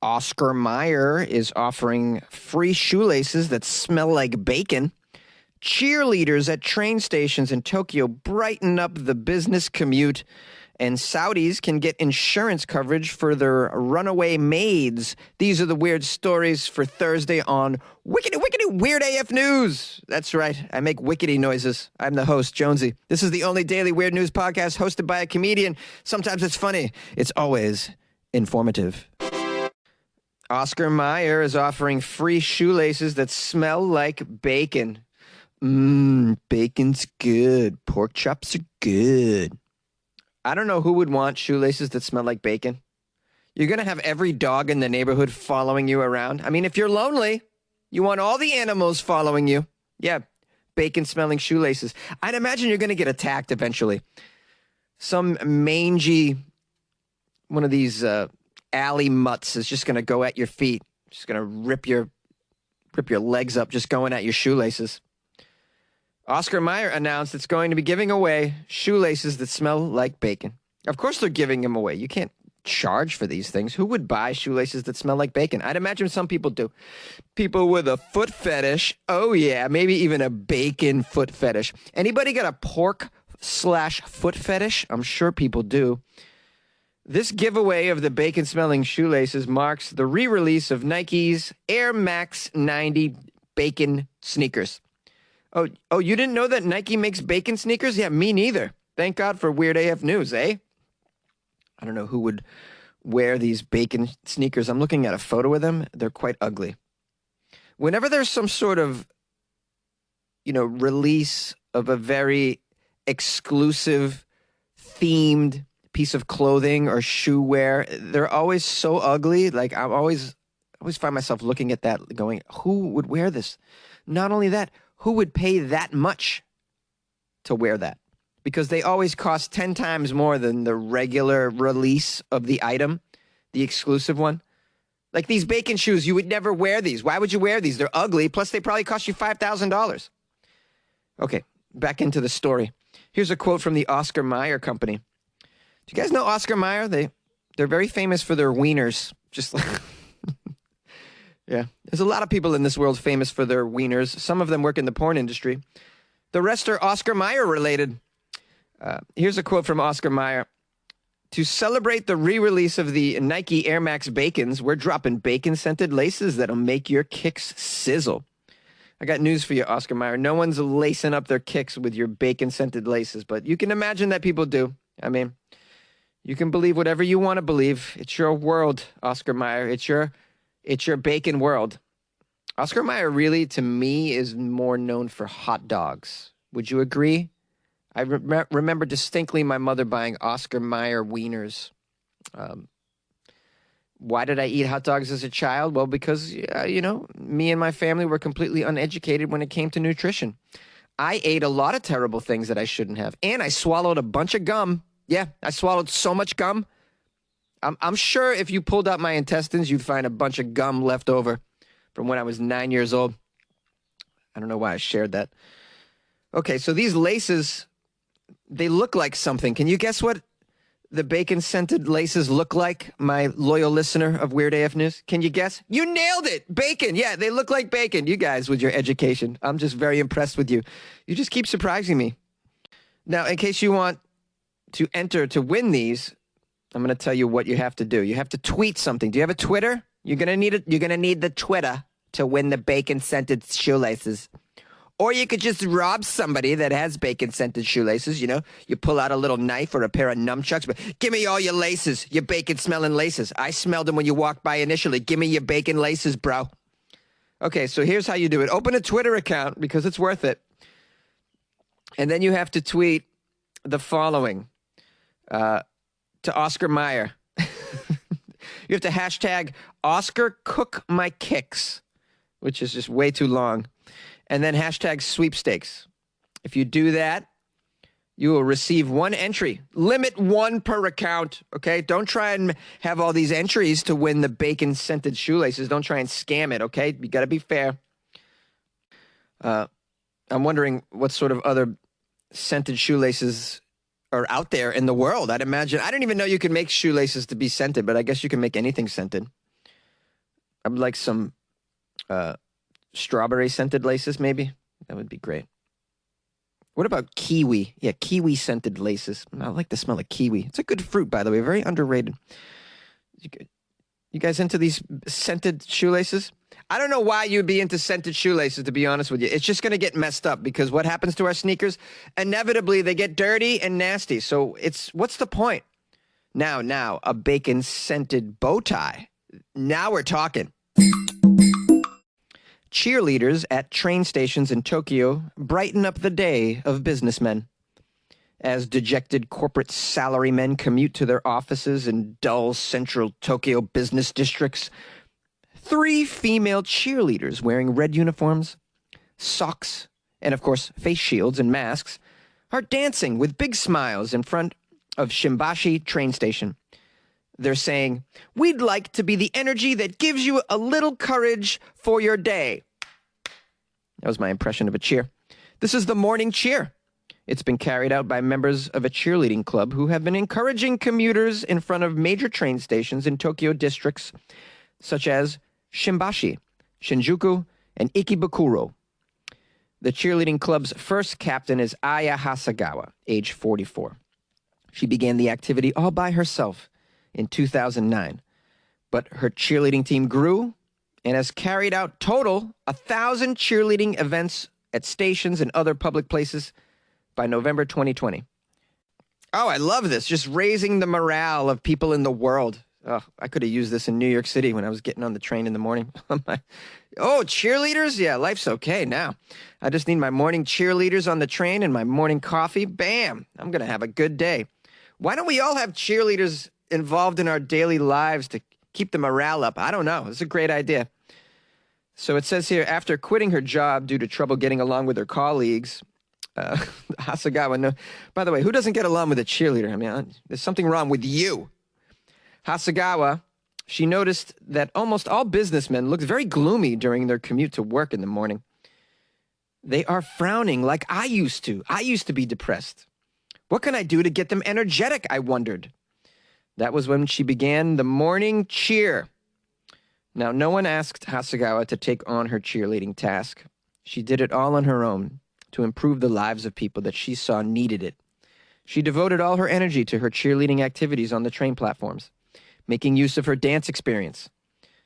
Oscar Meyer is offering free shoelaces that smell like bacon. Cheerleaders at train stations in Tokyo brighten up the business commute. And Saudis can get insurance coverage for their runaway maids. These are the weird stories for Thursday on Wickedy Weird AF News. That's right. I make wickedy noises. I'm the host, Jonesy. This is the only daily weird news podcast hosted by a comedian. Sometimes it's funny. It's always informative. Oscar Meyer is offering free shoelaces that smell like bacon. Bacon's good. Pork chops are good. I don't know who would want shoelaces that smell like bacon. You're going to have every dog in the neighborhood following you around. I mean, if you're lonely, you want all the animals following you. Yeah, bacon-smelling shoelaces. I'd imagine you're going to get attacked eventually. Some mangy, one of these alley mutts is just going to go at your feet. Just going to rip your legs up just going at your shoelaces. Oscar Meyer announced it's going to be giving away shoelaces that smell like bacon. Of course they're giving them away. You can't charge for these things. Who would buy shoelaces that smell like bacon? I'd imagine some people do. People with a foot fetish. Oh, yeah, maybe even a bacon foot fetish. Anybody got a pork/foot fetish? I'm sure people do. This giveaway of the bacon-smelling shoelaces marks the re-release of Nike's Air Max 90 bacon sneakers. Oh, you didn't know that Nike makes bacon sneakers? Yeah, me neither. Thank God for Weird AF News, eh? I don't know who would wear these bacon sneakers. I'm looking at a photo of them. They're quite ugly. Whenever there's some sort of, release of a very exclusive, themed piece of clothing or shoe wear, they're always so ugly. Like, I always find myself looking at that going, who would wear this? Not only that, who would pay that much to wear that? Because they always cost 10 times more than the regular release of the item, the exclusive one. Like these bacon shoes, you would never wear these. Why would you wear these? They're ugly. Plus, they probably cost you $5,000. Okay, back into the story. Here's a quote from the Oscar Meyer Company. Do you guys know Oscar Meyer? They're very famous for their wieners. Just like... Yeah, there's a lot of people in this world famous for their wieners. Some of them work in the porn industry. The rest are Oscar Meyer related. Here's a quote from Oscar Meyer. To celebrate the re-release of the Nike Air Max Bacons, we're dropping bacon-scented laces that'll make your kicks sizzle. I got news for you, Oscar Meyer. No one's lacing up their kicks with your bacon-scented laces, but you can imagine that people do. I mean, you can believe whatever you want to believe. It's your world, Oscar Meyer. It's your bacon world. Oscar Meyer really, to me, is more known for hot dogs. Would you agree? I remember distinctly my mother buying Oscar Meyer wieners. Why did I eat hot dogs as a child? Well, because, me and my family were completely uneducated when it came to nutrition. I ate a lot of terrible things that I shouldn't have. And I swallowed a bunch of gum. Yeah, I swallowed so much gum. I'm sure if you pulled out my intestines, you'd find a bunch of gum left over from when I was 9 years old. I don't know why I shared that. Okay, so these laces, they look like something. Can you guess what the bacon-scented laces look like, my loyal listener of Weird AF News? Can you guess? You nailed it! Bacon! Yeah, they look like bacon. You guys with your education. I'm just very impressed with you. You just keep surprising me. Now, in case you want to enter to win these, I'm going to tell you what you have to do. You have to tweet something. Do you have a Twitter? You're going to need it. You're going to need the Twitter to win the bacon-scented shoelaces. Or you could just rob somebody that has bacon-scented shoelaces. You pull out a little knife or a pair of nunchucks. But give me all your laces, your bacon-smelling laces. I smelled them when you walked by initially. Give me your bacon laces, bro. Okay, so here's how you do it. Open a Twitter account because it's worth it. And then you have to tweet the following. To Oscar Meyer. You have to hashtag Oscar Cook My Kicks, which is just way too long. And then hashtag sweepstakes. If you do that, you will receive one entry. Limit one per account, okay? Don't try and have all these entries to win the bacon-scented shoelaces. Don't try and scam it, okay? You got to be fair. I'm wondering what sort of other scented shoelaces are out there in the world. I'd imagine. I didn't even know you could make shoelaces to be scented, but I guess you can make anything scented. I would like some strawberry scented laces, maybe. That would be great. What about kiwi? Yeah, kiwi scented laces. I like the smell of kiwi. It's a good fruit, by the way. Very underrated. You guys into these scented shoelaces? I don't know why you'd be into scented shoelaces, to be honest with you. It's just going to get messed up because what happens to our sneakers? Inevitably, they get dirty and nasty. So what's the point? Now, a bacon scented bow tie. Now we're talking. Cheerleaders at train stations in Tokyo brighten up the day of businessmen. As dejected corporate salarymen commute to their offices in dull central Tokyo business districts, 3 female cheerleaders wearing red uniforms, socks, and of course face shields and masks are dancing with big smiles in front of Shimbashi train station. They're saying, "We'd like to be the energy that gives you a little courage for your day." That was my impression of a cheer. This is the morning cheer. It's been carried out by members of a cheerleading club who have been encouraging commuters in front of major train stations in Tokyo districts such as Shimbashi, Shinjuku, and Ikebukuro. The cheerleading club's first captain is Aya Hasegawa, age 44. She began the activity all by herself in 2009, but her cheerleading team grew and has carried out total 1,000 cheerleading events at stations and other public places by November 2020. Oh, I love this. Just raising the morale of people in the world. Oh, I could have used this in New York City when I was getting on the train in the morning. Oh, cheerleaders? Yeah, life's okay now. I just need my morning cheerleaders on the train and my morning coffee. Bam! I'm going to have a good day. Why don't we all have cheerleaders involved in our daily lives to keep the morale up? I don't know. It's a great idea. So it says here, after quitting her job due to trouble getting along with her colleagues, Hasegawa, no, by the way, who doesn't get along with a cheerleader? I mean, there's something wrong with you. Hasegawa, she noticed that almost all businessmen looked very gloomy during their commute to work in the morning. They are frowning like I used to. I used to be depressed. What can I do to get them energetic, I wondered. That was when she began the morning cheer. Now, no one asked Hasegawa to take on her cheerleading task. She did it all on her own to improve the lives of people that she saw needed it. She devoted all her energy to her cheerleading activities on the train platforms, making use of her dance experience.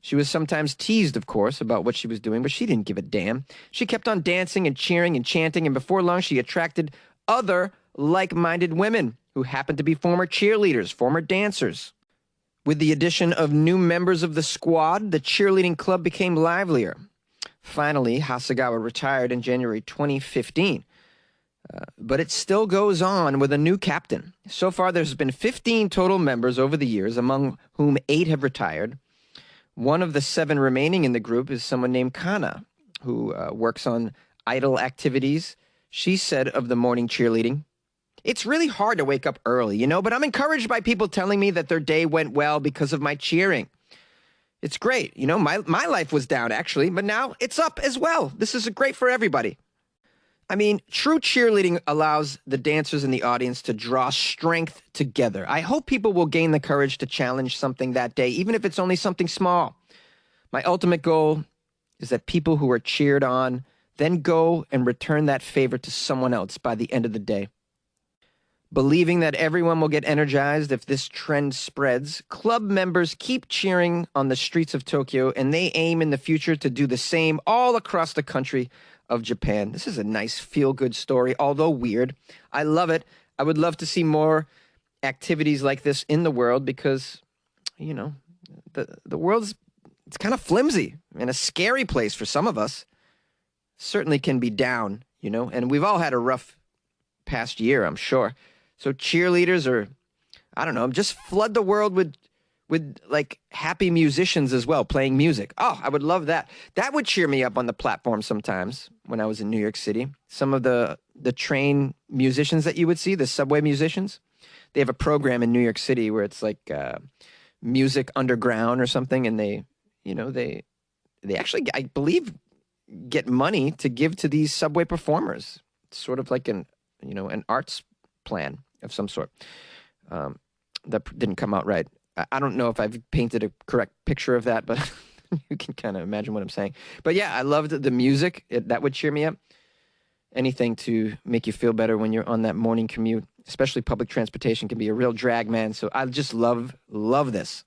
She was sometimes teased, of course, about what she was doing, but she didn't give a damn. She kept on dancing and cheering and chanting, and before long she attracted other like-minded women who happened to be former cheerleaders, former dancers. With the addition of new members of the squad, the cheerleading club became livelier. Finally, Hasegawa retired in January 2015. But it still goes on with a new captain. So far, there's been 15 total members over the years, among whom 8 have retired. One of the 7 remaining in the group is someone named Kana, who works on idle activities. She said of the morning cheerleading, "It's really hard to wake up early, but I'm encouraged by people telling me that their day went well because of my cheering. It's great. My life was down, actually, but now it's up as well. This is great for everybody." I mean, true cheerleading allows the dancers in the audience to draw strength together. I hope people will gain the courage to challenge something that day, even if it's only something small. My ultimate goal is that people who are cheered on then go and return that favor to someone else by the end of the day. Believing that everyone will get energized if this trend spreads, club members keep cheering on the streets of Tokyo, and they aim in the future to do the same all across the country of Japan. This is a nice feel-good story, although weird. I love it. I would love to see more activities like this in the world because, the world's it's kind of flimsy and a scary place for some of us. Certainly can be down, and we've all had a rough past year, I'm sure. So cheerleaders just flood the world with like happy musicians as well, playing music. Oh, I would love that. That would cheer me up on the platform sometimes when I was in New York City. Some of the train musicians that you would see, the subway musicians, they have a program in New York City where it's like music underground or something, and they actually, I believe, get money to give to these subway performers. It's sort of like an arts plan of some sort. That didn't come out right. I don't know if I've painted a correct picture of that, but You can kind of imagine what I'm saying. But yeah, I loved the music. That would cheer me up. Anything to make you feel better when you're on that morning commute, especially public transportation, can be a real drag, man. So I just love this.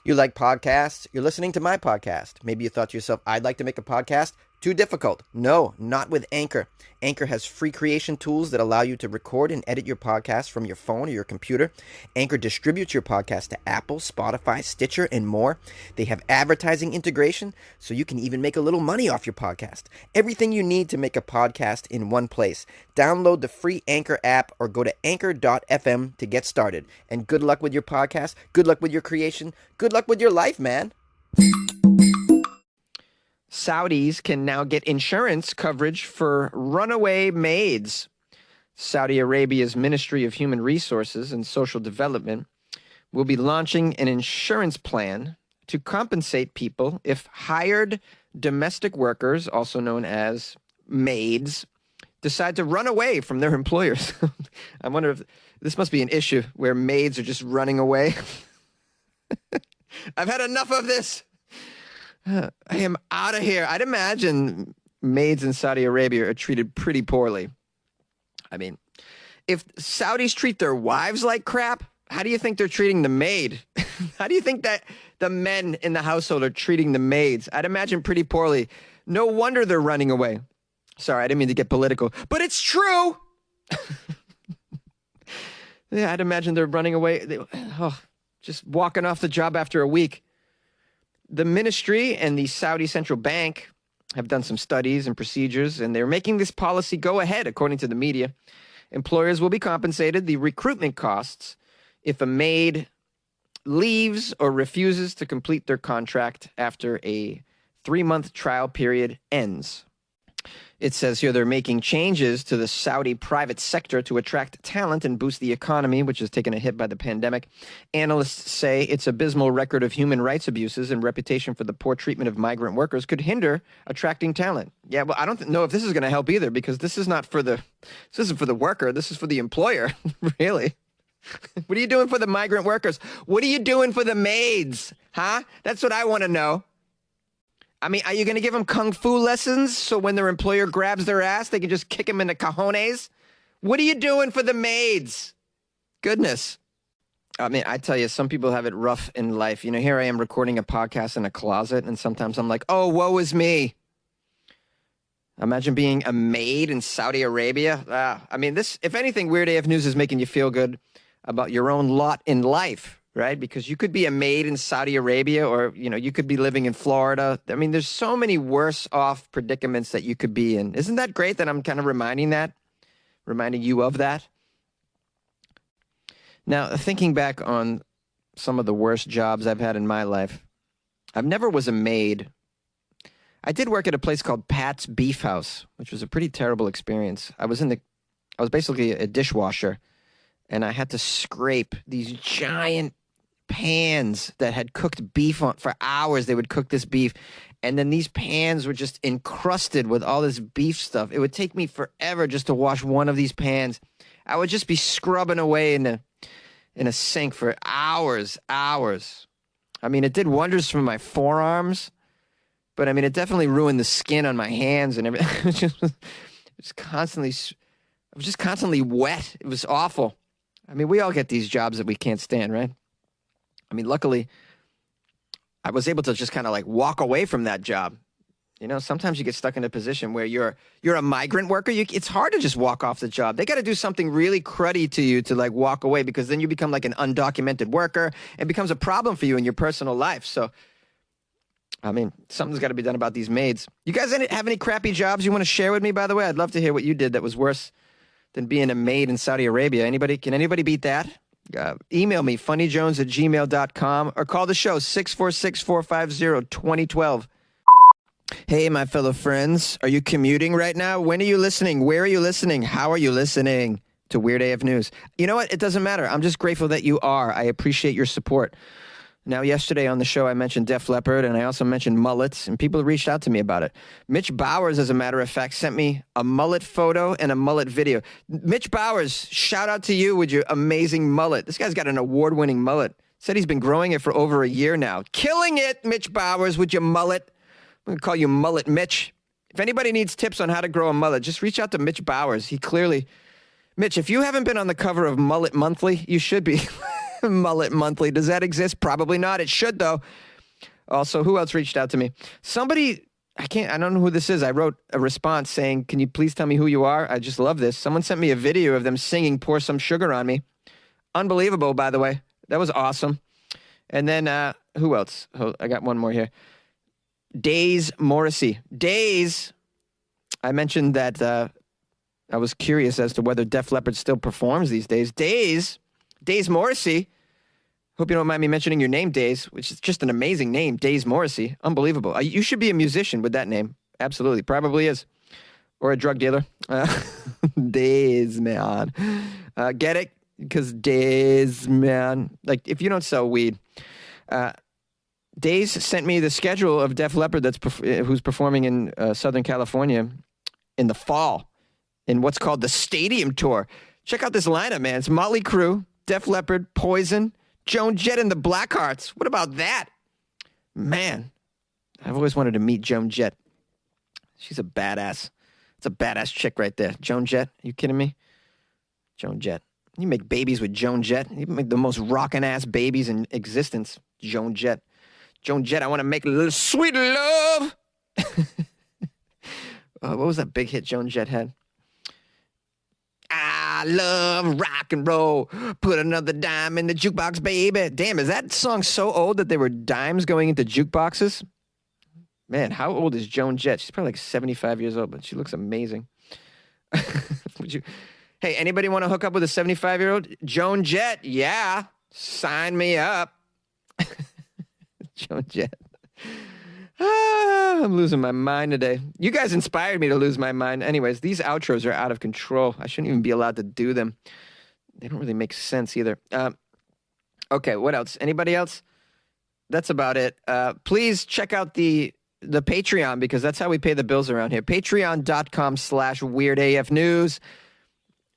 You like podcasts? You're listening to my podcast. Maybe you thought to yourself, I'd like to make a podcast. Too difficult. No, not with Anchor. Anchor has free creation tools that allow you to record and edit your podcast from your phone or your computer. Anchor distributes your podcast to Apple, Spotify, Stitcher, and more. They have advertising integration, so you can even make a little money off your podcast. Everything you need to make a podcast in one place. Download the free Anchor app or go to anchor.fm to get started. And good luck with your podcast. Good luck with your creation. Good luck with your life, man. Saudis can now get insurance coverage for runaway maids. Saudi Arabia's Ministry of Human Resources and Social Development will be launching an insurance plan to compensate people if hired domestic workers, also known as maids, decide to run away from their employers. I wonder if this must be an issue where maids are just running away. I've had enough of this. I am out of here. I'd imagine maids in Saudi Arabia are treated pretty poorly. I mean, if Saudis treat their wives like crap, how do you think they're treating the maid? How do you think that the men in the household are treating the maids? I'd imagine pretty poorly. No wonder they're running away. Sorry, I didn't mean to get political, but it's true. Yeah, I'd imagine they're running away. Just walking off the job after a week. The ministry and the Saudi Central Bank have done some studies and procedures, and they're making this policy go ahead, according to the media. Employers will be compensated the recruitment costs if a maid leaves or refuses to complete their contract after a 3-month trial period ends. It says here they're making changes to the Saudi private sector to attract talent and boost the economy, which has taken a hit by the pandemic. Analysts say its abysmal record of human rights abuses and reputation for the poor treatment of migrant workers could hinder attracting talent. Yeah, well, I don't know if this is going to help either, because this isn't for the worker. This is for the employer, really. What are you doing for the migrant workers? What are you doing for the maids? Huh? That's what I want to know. I mean, are you going to give them kung fu lessons so when their employer grabs their ass, they can just kick them in the cojones? What are you doing for the maids? Goodness. I mean, I tell you, some people have it rough in life. You know, here I am recording a podcast in a closet, and sometimes I'm like, oh, woe is me. Imagine being a maid in Saudi Arabia. I mean, this, if anything, Weird AF News is making you feel good about your own lot in life. Right? Because you could be a maid in Saudi Arabia, or, you know, you could be living in Florida. I mean, there's so many worse off predicaments that you could be in. Isn't that great that I'm kind of reminding you of that? Now, thinking back on some of the worst jobs I've had in my life, I've never was a maid. I did work at a place called Pat's Beef House, which was a pretty terrible experience. I was basically a dishwasher, and I had to scrape these giant pans that had cooked beef on for hours. They would cook this beef, and then these pans were just encrusted with all this beef stuff. It would take me forever just to wash one of these pans. I would just be scrubbing away in a sink for hours. I mean, it did wonders for my forearms, but I mean, it definitely ruined the skin on my hands and everything. I was just constantly wet. It was awful. I mean, we all get these jobs that we can't stand, right? I mean, luckily, I was able to just kind of like walk away from that job. You know, sometimes you get stuck in a position where you're a migrant worker. It's hard to just walk off the job. They got to do something really cruddy to you to like walk away, because then you become like an undocumented worker. It becomes a problem for you in your personal life. So, I mean, something's got to be done about these maids. You guys have any crappy jobs you want to share with me, by the way? I'd love to hear what you did that was worse than being a maid in Saudi Arabia. Can anybody beat that? Email me, funnyjones@gmail.com, or call the show, 646-450-2012. Hey, my fellow friends, are you commuting right now? When are you listening? Where are you listening? How are you listening to Weird AF News? You know what? It doesn't matter. I'm just grateful that you are. I appreciate your support. Now, yesterday on the show, I mentioned Def Leppard, and I also mentioned mullets, and people reached out to me about it. Mitch Bowers, as a matter of fact, sent me a mullet photo and a mullet video. Mitch Bowers, shout out to you with your amazing mullet. This guy's got an award-winning mullet. Said he's been growing it for over a year now. Killing it, Mitch Bowers, with your mullet. I'm going to call you Mullet Mitch. If anybody needs tips on how to grow a mullet, just reach out to Mitch Bowers. Mitch, if you haven't been on the cover of Mullet Monthly, you should be. Mullet Monthly. Does that exist? Probably not. It should, though. Also, who else reached out to me? Somebody, I don't know who this is. I wrote a response saying, can you please tell me who you are? I just love this. Someone sent me a video of them singing Pour Some Sugar on Me. Unbelievable, by the way. That was awesome. And then, who else? I got one more here. Days Morrissey. Days. I mentioned that I was curious as to whether Def Leppard still performs these days. Days Morrissey. Hope you don't mind me mentioning your name, Days, which is just an amazing name, Days Morrissey. Unbelievable. You should be a musician with that name. Absolutely. Probably is. Or a drug dealer. Days, man. Get it? Because Days, man. Like, if you don't sell weed. Days sent me the schedule of Def Leppard who's performing in Southern California in the fall in what's called the Stadium Tour. Check out this lineup, man. It's Motley Crue, Def Leppard, Poison, Joan Jett and the Blackhearts. What about that? Man, I've always wanted to meet Joan Jett. She's a badass. It's a badass chick right there. Joan Jett, are you kidding me? Joan Jett. You make babies with Joan Jett. You make the most rockin' ass babies in existence. Joan Jett. Joan Jett, I want to make a little sweet love. What was that big hit Joan Jett had? I love rock and roll. Put another dime in the jukebox, baby. Damn, is that song so old that there were dimes going into jukeboxes? Man, how old is Joan Jett? She's probably like 75 years old, but she looks amazing. Hey, anybody want to hook up with a 75-year-old? Joan Jett, yeah. Sign me up. Joan Jett. I'm losing my mind today. You guys inspired me to lose my mind. Anyways, these outros are out of control. I shouldn't even be allowed to do them. They don't really make sense either. Okay, what else? Anybody else? That's about it. Please check out the Patreon, because that's how we pay the bills around here. Patreon.com/WeirdAFNews.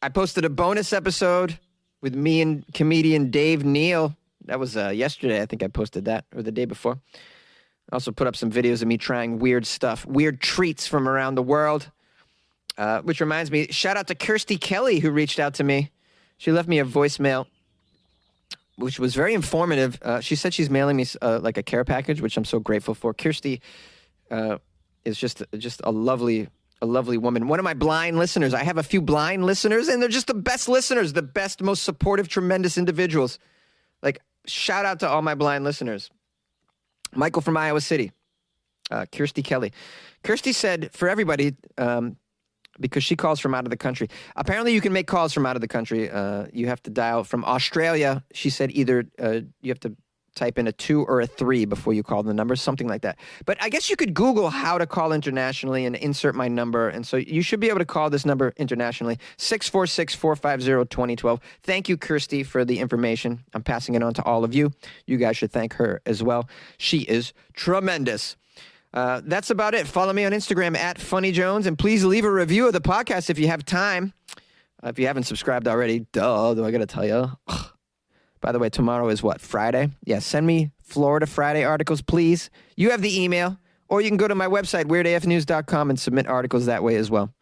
I posted a bonus episode with me and comedian Dave Neal. That was yesterday. I think I posted that, or the day before. I also put up some videos of me trying weird stuff, weird treats from around the world. Which reminds me, shout out to Kirsty Kelly, who reached out to me. She left me a voicemail, which was very informative. She said she's mailing me like a care package, which I'm so grateful for. Kirsty is just a lovely woman. One of my blind listeners. I have a few blind listeners, and they're just the best listeners, the best, most supportive, tremendous individuals. Like, shout out to all my blind listeners. Michael from Iowa City. Kirsty Kelly. Kirsty said, for everybody, because she calls from out of the country. Apparently, you can make calls from out of the country. You have to dial from Australia. She said either you have to type in a 2 or a 3 before you call the number, something like that. But I guess you could Google how to call internationally and insert my number. And so you should be able to call this number internationally, 646-450-2012. Thank you, Kirsty, for the information. I'm passing it on to all of you. You guys should thank her as well. She is tremendous. That's about it. Follow me on Instagram at FunnyJones, and please leave a review of the podcast if you have time. If you haven't subscribed already, do I got to tell you? By the way, tomorrow is what, Friday? Yeah, send me Florida Friday articles, please. You have the email, or you can go to my website, weirdafnews.com, and submit articles that way as well.